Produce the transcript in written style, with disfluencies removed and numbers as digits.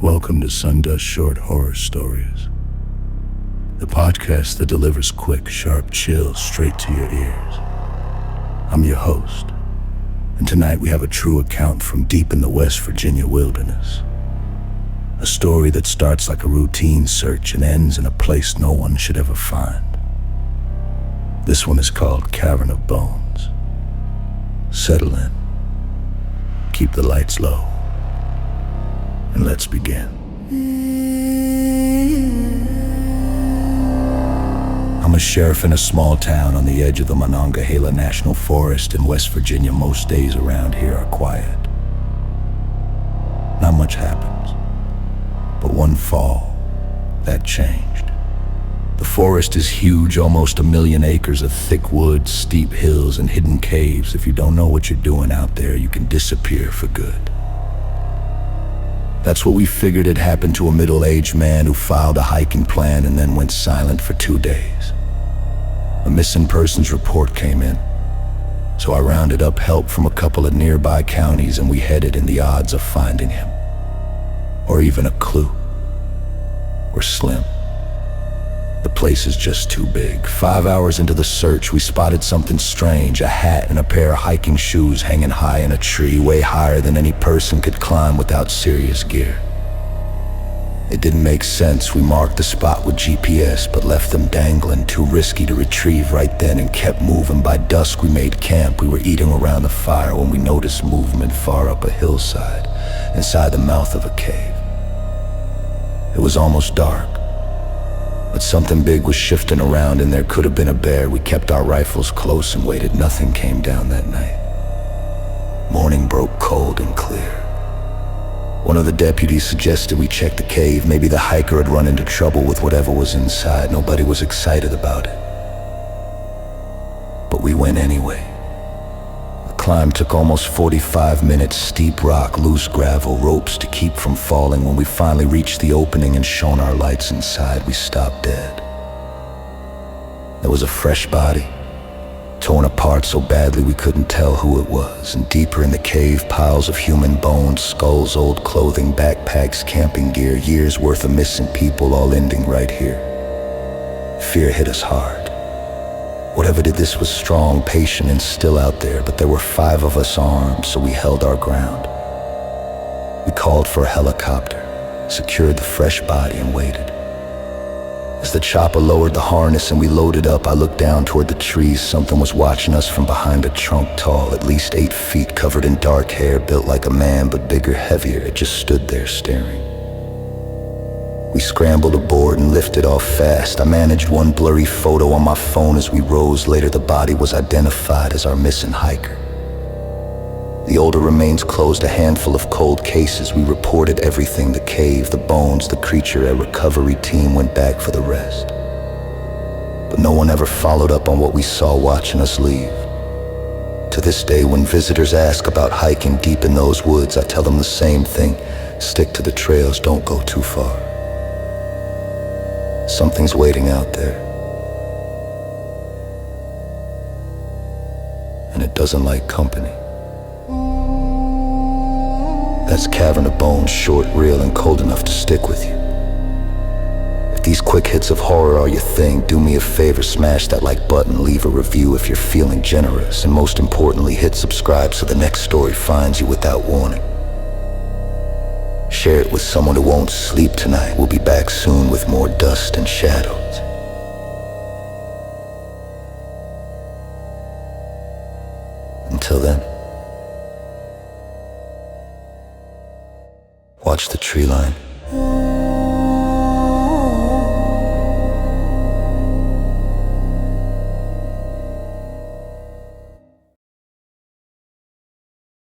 Welcome to Sundust Short Horror Stories, the podcast that delivers quick, sharp chills straight to your ears. I'm your host, and tonight we have a true account from deep in the West Virginia wilderness. A story that starts like a routine search and ends in a place no one should ever find. This one is called Cavern of Bones. Settle in, keep the lights low, and let's begin. I'm a sheriff in a small town on the edge of the Monongahela National Forest in West Virginia. Most days around here are quiet. Not much happens. But one fall, that changed. The forest is huge, almost 1 million acres of thick woods, steep hills, and hidden caves. If you don't know what you're doing out there, you can disappear for good. That's what we figured had happened to a middle-aged man who filed a hiking plan and then went silent for 2 days. A missing persons report came in, so I rounded up help from a couple of nearby counties and we headed in. The odds of finding him, or even a clue, were slim. The place is just too big. 5 hours into the search, we spotted something strange, a hat and a pair of hiking shoes hanging high in a tree, way higher than any person could climb without serious gear. It didn't make sense. We marked the spot with GPS, but left them dangling, too risky to retrieve right then, and kept moving. By dusk, we made camp. We were eating around the fire when we noticed movement far up a hillside, inside the mouth of a cave. It was almost dark, but something big was shifting around, and there could have been a bear. We kept our rifles close and waited. Nothing came down that night. Morning broke cold and clear. One of the deputies suggested we check the cave. Maybe the hiker had run into trouble with whatever was inside. Nobody was excited about it, but we went anyway. The climb took almost 45 minutes. Steep rock, loose gravel, ropes to keep from falling. When we finally reached the opening and shone our lights inside, we stopped dead. There was a fresh body, torn apart so badly we couldn't tell who it was. And deeper in the cave, piles of human bones, skulls, old clothing, backpacks, camping gear, years worth of missing people, all ending right here. Fear hit us hard. Whatever did this was strong, patient, and still out there, but there were 5 of us armed, so we held our ground. We called for a helicopter, secured the fresh body, and waited. As the chopper lowered the harness and we loaded up, I looked down toward the trees. Something was watching us from behind a trunk tall, at least 8 feet, covered in dark hair, built like a man, but bigger, heavier. It just stood there staring. We scrambled aboard and lifted off fast. I managed one blurry photo on my phone as we rose. Later, the body was identified as our missing hiker. The older remains closed, a handful of cold cases. We reported everything: the cave, the bones, the creature. A recovery team went back for the rest. But no one ever followed up on what we saw watching us leave. To this day, when visitors ask about hiking deep in those woods, I tell them the same thing: stick to the trails, don't go too far. Something's waiting out there, and it doesn't like company. That's Cavern of Bones, short, real, and cold enough to stick with you. If these quick hits of horror are your thing, do me a favor, smash that like button, leave a review if you're feeling generous, and most importantly, hit subscribe so the next story finds you without warning. Share it with someone who won't sleep tonight. We'll be back soon with more dust and shadows. Until then, watch the tree line.